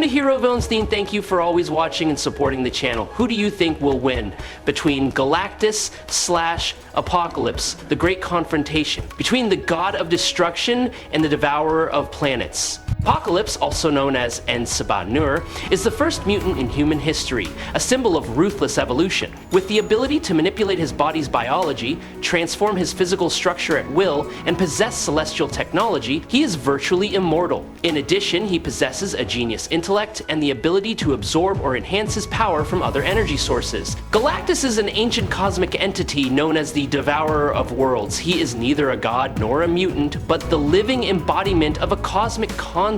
Welcome to Hero Villains Theme. Thank you for always watching and supporting the channel. Who do you think will win between Galactus/Apocalypse, the Great Confrontation? Between the God of Destruction and the Devourer of Planets? Apocalypse, also known as En Sabah Nur, is the first mutant in human history, a symbol of ruthless evolution. With the ability to manipulate his body's biology, transform his physical structure at will, and possess celestial technology, he is virtually immortal. In addition, he possesses a genius intellect and the ability to absorb or enhance his power from other energy sources. Galactus is an ancient cosmic entity known as the Devourer of Worlds. He is neither a god nor a mutant, but the living embodiment of a cosmic concept,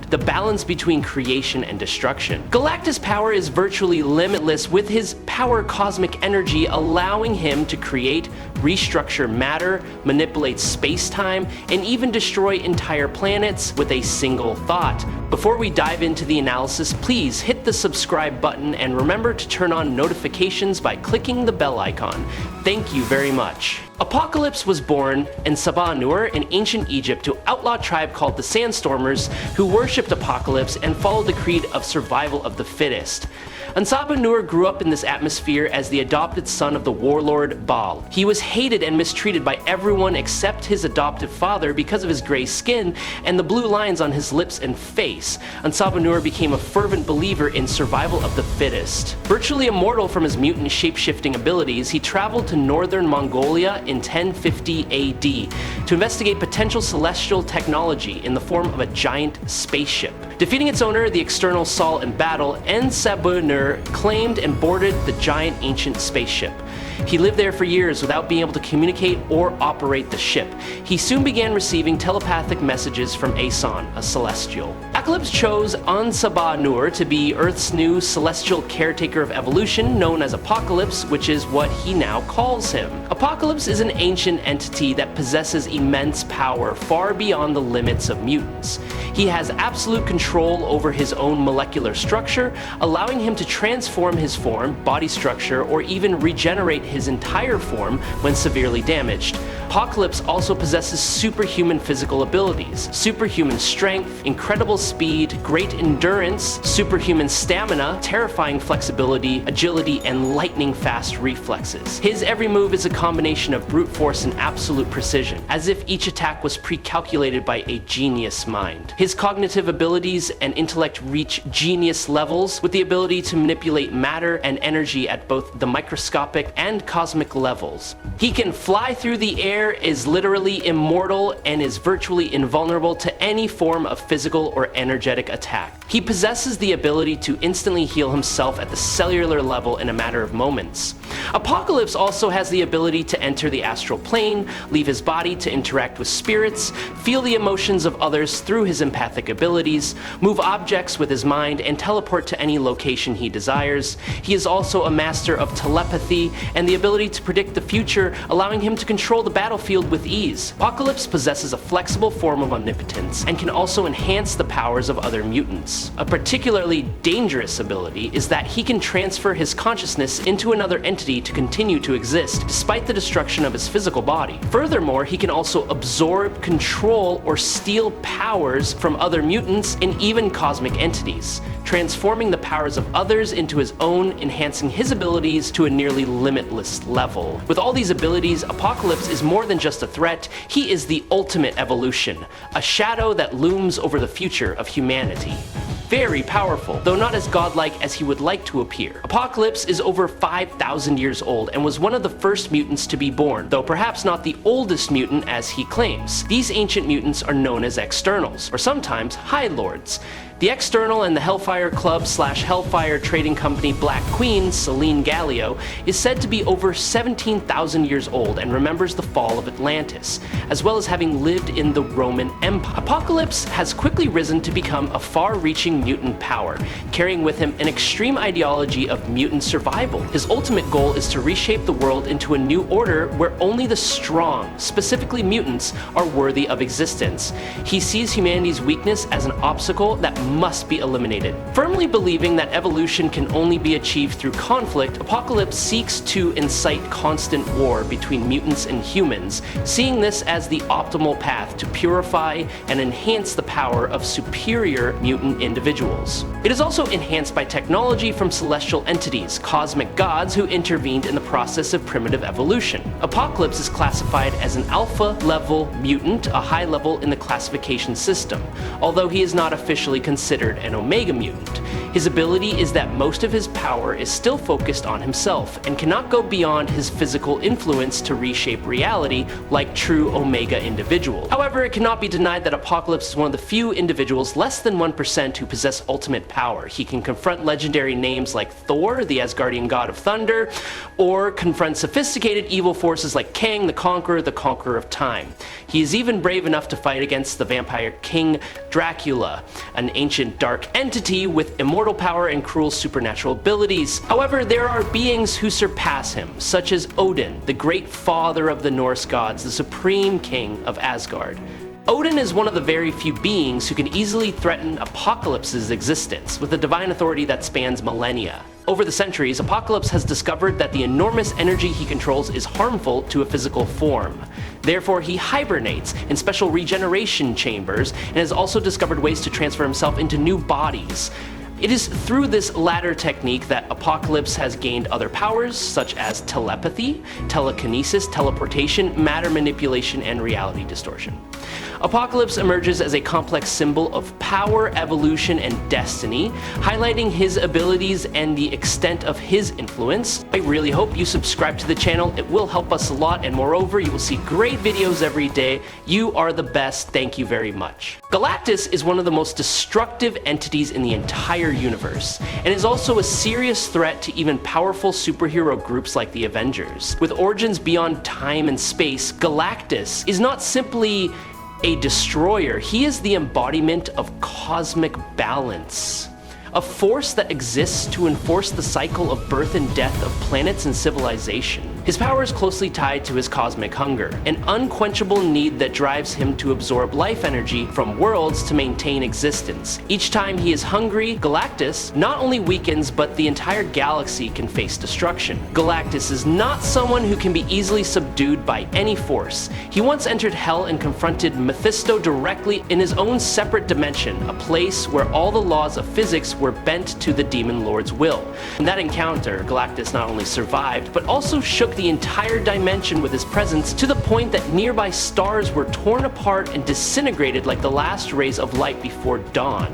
the balance between creation and destruction. Galactus' power is virtually limitless, with his power cosmic energy allowing him to create, restructure matter, manipulate space-time, and even destroy entire planets with a single thought. Before we dive into the analysis, please hit the subscribe button and remember to turn on notifications by clicking the bell icon. Thank you very much. Apocalypse was born in En Sabah Nur in ancient Egypt to an outlaw tribe called the Sandstormers, who worshipped Apocalypse and followed the creed of survival of the fittest. En Sabah Nur grew up in this atmosphere as the adopted son of the warlord Baal. He was hated and mistreated by everyone except his adoptive father because of his gray skin and the blue lines on his lips and face. En Sabah Nur became a fervent believer in survival of the fittest. Virtually immortal from his mutant shape-shifting abilities, he traveled to northern Mongolia in 1050 AD to investigate potential celestial technology in the form of a giant spaceship. Defeating its owner, the external Sol, in battle, En Sabah Nur claimed and boarded the giant ancient spaceship. He lived there for years without being able to communicate or operate the ship. He soon began receiving telepathic messages from Aeson, a celestial. Apocalypse chose En Sabah Nur to be Earth's new celestial caretaker of evolution, known as Apocalypse, which is what he now calls him. Apocalypse is an ancient entity that possesses immense power far beyond the limits of mutants. He has absolute control over his own molecular structure, allowing him to transform his form, body structure, or even regenerate his entire form when severely damaged. Apocalypse also possesses superhuman physical abilities, superhuman strength, incredible speed, great endurance, superhuman stamina, terrifying flexibility, agility, and lightning-fast reflexes. His every move is a combination of brute force and absolute precision, as if each attack was pre-calculated by a genius mind. His cognitive abilities and intellect reach genius levels, with the ability to manipulate matter and energy at both the microscopic and cosmic levels. He can fly through the air, is literally immortal, and is virtually invulnerable to any form of physical or energetic attack. He possesses the ability to instantly heal himself at the cellular level in a matter of moments. Apocalypse also has the ability to enter the astral plane, leave his body to interact with spirits, feel the emotions of others through his empathic abilities, move objects with his mind, and teleport to any location he desires. He is also a master of telepathy and the ability to predict the future, allowing him to control the battlefield with ease. Apocalypse possesses a flexible form of omnipotence and can also enhance the powers of other mutants. A particularly dangerous ability is that he can transfer his consciousness into another entity to continue to exist, despite the destruction of his physical body. Furthermore, he can also absorb, control, or steal powers from other mutants and even cosmic entities, transforming the powers of others into his own, enhancing his abilities to a nearly limitless level. With all these abilities, Apocalypse is more than just a threat. He is the ultimate evolution, a shadow that looms over the future of humanity. Very powerful, though not as godlike as he would like to appear. Apocalypse is over 5,000 years old and was one of the first mutants to be born, though perhaps not the oldest mutant as he claims. These ancient mutants are known as externals, or sometimes High Lords. The External and the Hellfire Club / Hellfire trading company Black Queen, Selene Gallio, is said to be over 17,000 years old and remembers the fall of Atlantis, as well as having lived in the Roman Empire. Apocalypse has quickly risen to become a far-reaching mutant power, carrying with him an extreme ideology of mutant survival. His ultimate goal is to reshape the world into a new order where only the strong, specifically mutants, are worthy of existence. He sees humanity's weakness as an obstacle that must be eliminated. Firmly believing that evolution can only be achieved through conflict, Apocalypse seeks to incite constant war between mutants and humans, seeing this as the optimal path to purify and enhance the power of superior mutant individuals. It is also enhanced by technology from celestial entities, cosmic gods who intervened in the process of primitive evolution. Apocalypse is classified as an alpha-level mutant, a high level in the classification system, although he is not officially considered an omega mutant. His ability is that most of his power is still focused on himself, and cannot go beyond his physical influence to reshape reality like true omega individuals. However, it cannot be denied that Apocalypse is one of the few individuals, less than 1%, who possess ultimate power. He can confront legendary names like Thor, the Asgardian god of thunder, or confront sophisticated evil forces like Kang the Conqueror of Time. He is even brave enough to fight against the vampire king Dracula, an ancient dark entity with immortal power and cruel supernatural abilities. However, there are beings who surpass him, such as Odin, the great father of the Norse gods, the supreme king of Asgard. Odin is one of the very few beings who can easily threaten Apocalypse's existence, with a divine authority that spans millennia. Over the centuries, Apocalypse has discovered that the enormous energy he controls is harmful to a physical form. Therefore, he hibernates in special regeneration chambers, and has also discovered ways to transfer himself into new bodies. It is through this latter technique that Apocalypse has gained other powers, such as telepathy, telekinesis, teleportation, matter manipulation, and reality distortion. Apocalypse emerges as a complex symbol of power, evolution, and destiny, highlighting his abilities and the extent of his influence. I really hope you subscribe to the channel. It will help us a lot, and moreover, you will see great videos every day. You are the best. Thank you very much. Galactus is one of the most destructive entities in the entire universe, and is also a serious threat to even powerful superhero groups like the Avengers. With origins beyond time and space, Galactus is not simply a destroyer, he is the embodiment of cosmic balance. A force that exists to enforce the cycle of birth and death of planets and civilization. His power is closely tied to his cosmic hunger, an unquenchable need that drives him to absorb life energy from worlds to maintain existence. Each time he is hungry, Galactus not only weakens, but the entire galaxy can face destruction. Galactus is not someone who can be easily subdued by any force. He once entered Hell and confronted Mephisto directly in his own separate dimension, a place where all the laws of physics were bent to the Demon Lord's will. In that encounter, Galactus not only survived, but also shook the entire dimension with his presence, to the point that nearby stars were torn apart and disintegrated like the last rays of light before dawn.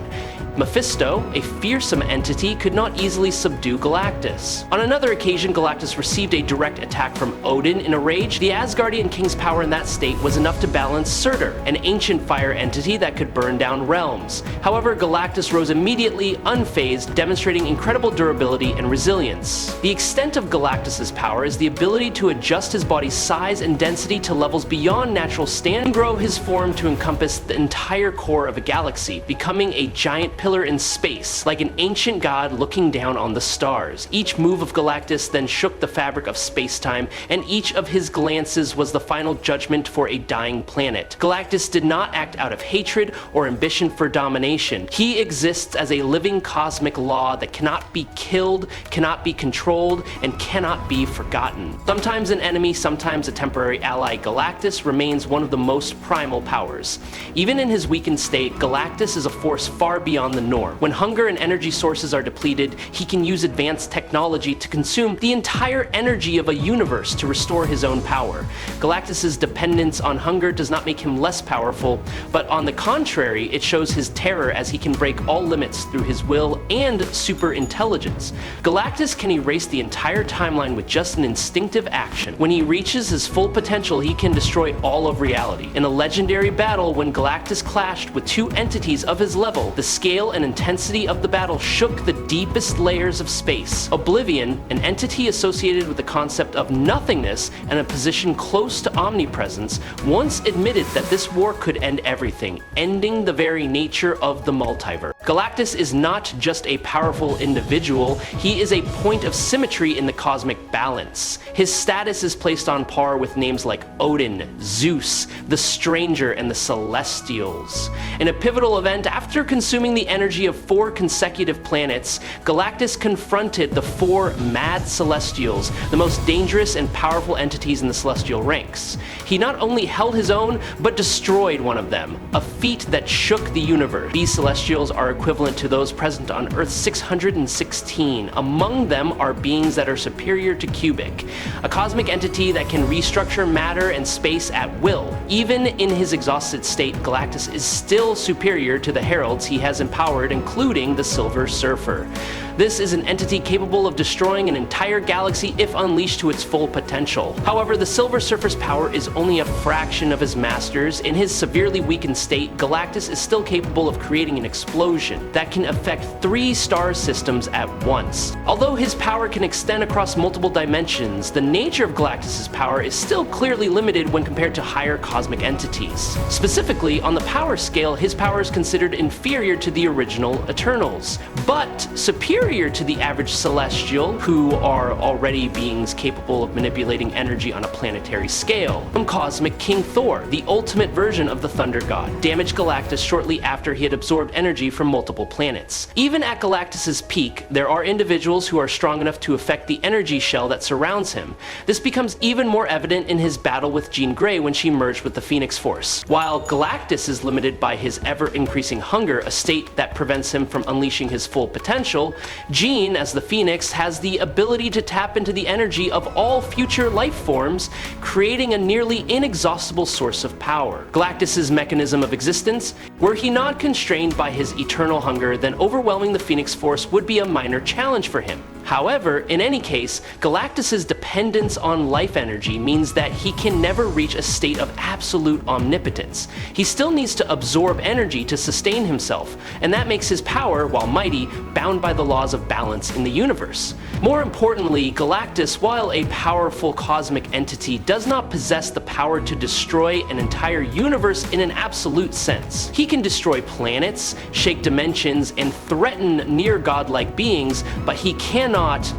Mephisto, a fearsome entity, could not easily subdue Galactus. On another occasion, Galactus received a direct attack from Odin. In a rage, the Asgardian king's power in that state was enough to balance Surtur, an ancient fire entity that could burn down realms. However, Galactus rose immediately, unfazed, demonstrating incredible durability and resilience. The extent of Galactus's power is the ability to adjust his body's size and density to levels beyond natural standards, and grow his form to encompass the entire core of a galaxy, becoming a giant pillar in space, like an ancient god looking down on the stars. Each move of Galactus then shook the fabric of space-time, and each of his glances was the final judgment for a dying planet. Galactus did not act out of hatred or ambition for domination. He exists as a living cosmic law that cannot be killed, cannot be controlled, and cannot be forgotten. Sometimes an enemy, sometimes a temporary ally, Galactus remains one of the most primal powers. Even in his weakened state, Galactus is a force far beyond the norm. When hunger and energy sources are depleted, he can use advanced technology to consume the entire energy of a universe to restore his own power. Galactus's dependence on hunger does not make him less powerful, but on the contrary, it shows his terror as he can break all limits through his will and super intelligence. Galactus can erase the entire timeline with just an instinctive action. When he reaches his full potential, he can destroy all of reality. In a legendary battle, when Galactus clashed with two entities of his level, the scale and intensity of the battle shook the deepest layers of space. Oblivion, an entity associated with the concept of nothingness and a position close to omnipresence, once admitted that this war could end everything, ending the very nature of the multiverse. Galactus is not just a powerful individual, he is a point of symmetry in the cosmic balance. His status is placed on par with names like Odin, Zeus, the Stranger, and the Celestials. In a pivotal event, after consuming the energy of 4 consecutive planets, Galactus confronted the 4 Mad Celestials, the most dangerous and powerful entities in the celestial ranks. He not only held his own, but destroyed one of them, a feat that shook the universe. These Celestials are equivalent to those present on Earth 616. Among them are beings that are superior to Cubic, a cosmic entity that can restructure matter and space at will. Even in his exhausted state, Galactus is still superior to the heralds he has empowered, including the Silver Surfer. This is an entity capable of destroying an entire galaxy if unleashed to its full potential. However, the Silver Surfer's power is only a fraction of his master's. In his severely weakened state, Galactus is still capable of creating an explosion that can affect 3 star systems at once. Although his power can extend across multiple dimensions, the nature of Galactus's power is still clearly limited when compared to higher cosmic entities. Specifically, on the power scale, his power is considered inferior to the original Eternals, but superior to the average Celestial, who are already beings capable of manipulating energy on a planetary scale. From Cosmic King Thor, the ultimate version of the Thunder God, damaged Galactus shortly after he had absorbed energy from multiple planets. Even at Galactus's peak, there are individuals who are strong enough to affect the energy shell that surrounds him. This becomes even more evident in his battle with Jean Grey when she merged with the Phoenix Force. While Galactus is limited by his ever-increasing hunger, a state that prevents him from unleashing his full potential, Jean, as the Phoenix, has the ability to tap into the energy of all future life forms, creating a nearly inexhaustible source of power. Galactus's mechanism of existence, were he not constrained by his eternal hunger, then overwhelming the Phoenix Force would be a minor challenge for him. However, in any case, Galactus's dependence on life energy means that he can never reach a state of absolute omnipotence. He still needs to absorb energy to sustain himself, and that makes his power, while mighty, bound by the laws of balance in the universe. More importantly, Galactus, while a powerful cosmic entity, does not possess the power to destroy an entire universe in an absolute sense. He can destroy planets, shake dimensions, and threaten near-godlike beings, but he cannot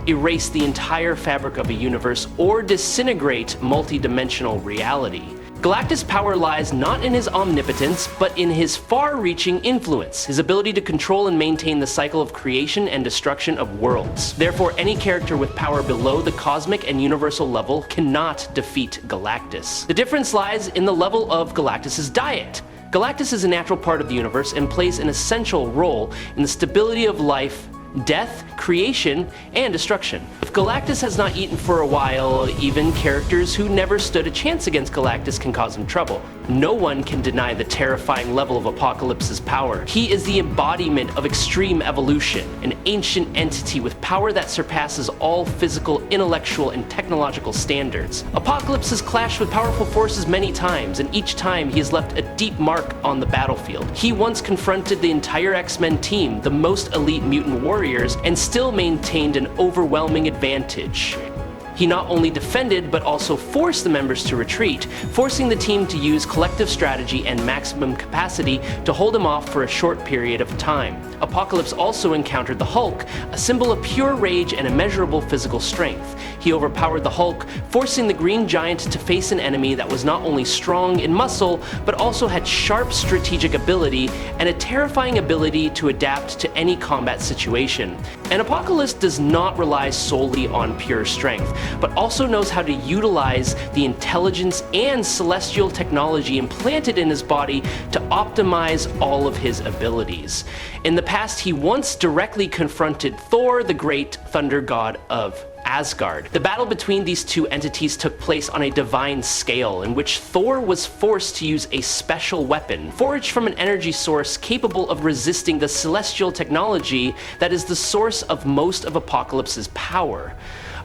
erase the entire fabric of a universe or disintegrate multi-dimensional reality. Galactus' power lies not in his omnipotence, but in his far-reaching influence, his ability to control and maintain the cycle of creation and destruction of worlds. Therefore, any character with power below the cosmic and universal level cannot defeat Galactus. The difference lies in the level of Galactus' diet. Galactus is a natural part of the universe and plays an essential role in the stability of life, death, creation, and destruction. If Galactus has not eaten for a while, even characters who never stood a chance against Galactus can cause him trouble. No one can deny the terrifying level of Apocalypse's power. He is the embodiment of extreme evolution, an ancient entity with power that surpasses all physical, intellectual, and technological standards. Apocalypse has clashed with powerful forces many times, and each time he has left a deep mark on the battlefield. He once confronted the entire X-Men team, the most elite mutant warriors, and still maintained an overwhelming advantage. He not only defended, but also forced the members to retreat, forcing the team to use collective strategy and maximum capacity to hold him off for a short period of time. Apocalypse also encountered the Hulk, a symbol of pure rage and immeasurable physical strength. He overpowered the Hulk, forcing the Green Giant to face an enemy that was not only strong in muscle, but also had sharp strategic ability and a terrifying ability to adapt to any combat situation. And Apocalypse does not rely solely on pure strength, but also knows how to utilize the intelligence and celestial technology implanted in his body to optimize all of his abilities. In the past, he once directly confronted Thor, the great thunder god of Asgard. The battle between these two entities took place on a divine scale, in which Thor was forced to use a special weapon, forged from an energy source capable of resisting the celestial technology that is the source of most of Apocalypse's power.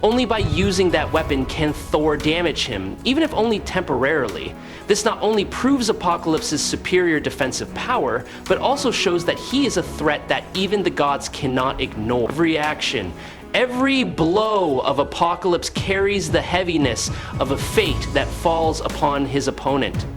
Only by using that weapon can Thor damage him, even if only temporarily. This not only proves Apocalypse's superior defensive power, but also shows that he is a threat that even the gods cannot ignore. Every action, every blow of Apocalypse carries the heaviness of a fate that falls upon his opponent.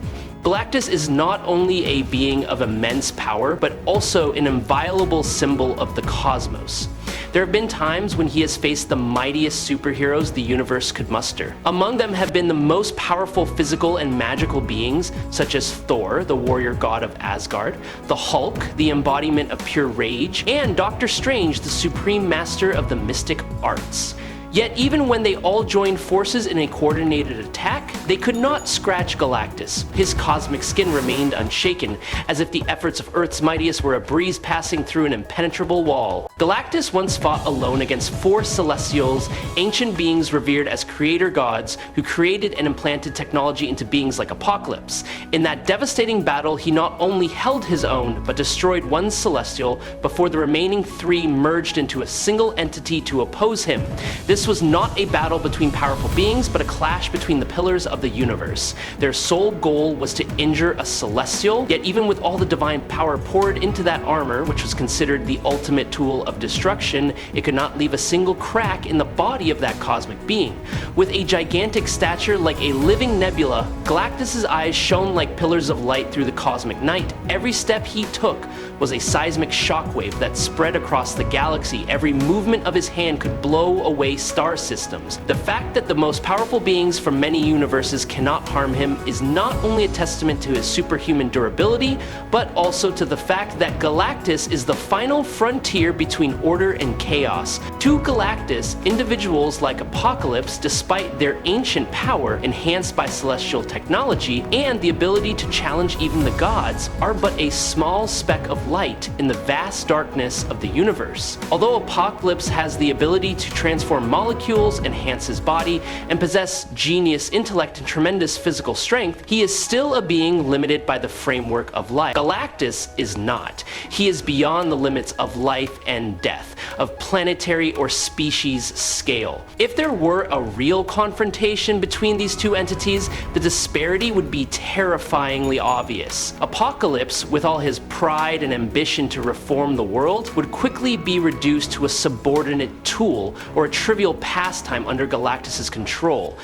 Galactus is not only a being of immense power, but also an inviolable symbol of the cosmos. There have been times when he has faced the mightiest superheroes the universe could muster. Among them have been the most powerful physical and magical beings, such as Thor, the warrior god of Asgard, the Hulk, the embodiment of pure rage, and Doctor Strange, the supreme master of the mystic arts. Yet even when they all joined forces in a coordinated attack, they could not scratch Galactus. His cosmic skin remained unshaken, as if the efforts of Earth's mightiest were a breeze passing through an impenetrable wall. Galactus once fought alone against 4 Celestials, ancient beings revered as creator gods, who created and implanted technology into beings like Apocalypse. In that devastating battle, he not only held his own, but destroyed 1 Celestial before the remaining 3 merged into a single entity to oppose him. This was not a battle between powerful beings, but a clash between the pillars of the universe. Their sole goal was to injure a Celestial, yet even with all the divine power poured into that armor, which was considered the ultimate tool of destruction, it could not leave a single crack in the body of that cosmic being. With a gigantic stature like a living nebula, Galactus's eyes shone like pillars of light through the cosmic night. Every step he took was a seismic shockwave that spread across the galaxy. Every movement of his hand could blow away star systems. The fact that the most powerful beings from many universes cannot harm him is not only a testament to his superhuman durability, but also to the fact that Galactus is the final frontier between order and chaos. To Galactus, individuals like Apocalypse, despite their ancient power enhanced by celestial technology and the ability to challenge even the gods, are but a small speck of light in the vast darkness of the universe. Although Apocalypse has the ability to transform molecules, enhance his body, and possess genius intellect and tremendous physical strength, he is still a being limited by the framework of life. Galactus is not. He is beyond the limits of life and death, of planetary or species scale. If there were a real confrontation between these two entities, the disparity would be terrifyingly obvious. Apocalypse, with all his pride and ambition to reform the world, would quickly be reduced to a subordinate tool or a trivial pastime under Galactus's control.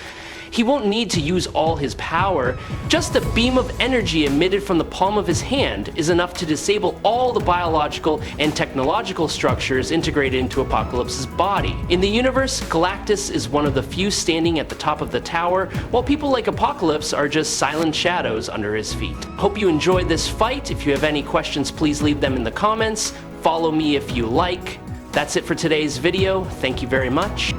He won't need to use all his power. Just a beam of energy emitted from the palm of his hand is enough to disable all the biological and technological structures integrated into Apocalypse's body. In the universe, Galactus is one of the few standing at the top of the tower, while people like Apocalypse are just silent shadows under his feet. Hope you enjoyed this fight. If you have any questions, please leave them in the comments. Follow me if you like. That's it for today's video. Thank you very much.